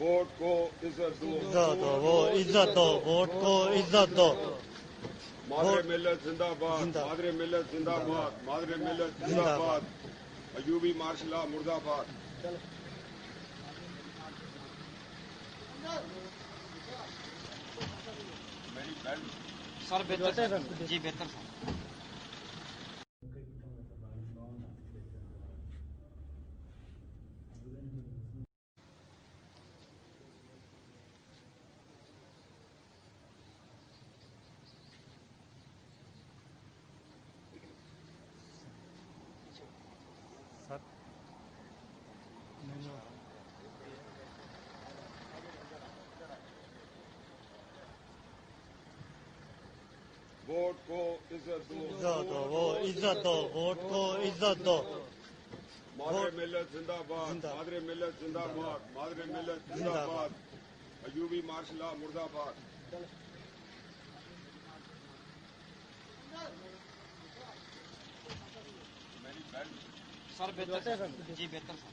Vote को इज्जत दो, वो इज्जत दो, वोट को इज्जत दो। मादरे मिल्लत जिंदाबाद, मादरे मिल्लत जिंदाबाद, मादरे मिल्लत जिंदाबाद, अयूबी मार्शल मुर्दाबाद। सर बेहतर जी बेहतर सर। वोट को इज्जत दो, वो इज्जत दो, वोट को इज्जत दो। मादरे मिल्लत जिंदाबाद, मादरे मिल्लत जिंदाबाद, मादरे मिल्लत जिंदाबाद, अयूबी मार्शल मुर्दाबाद। सर बेहतर जी बेहतर सर।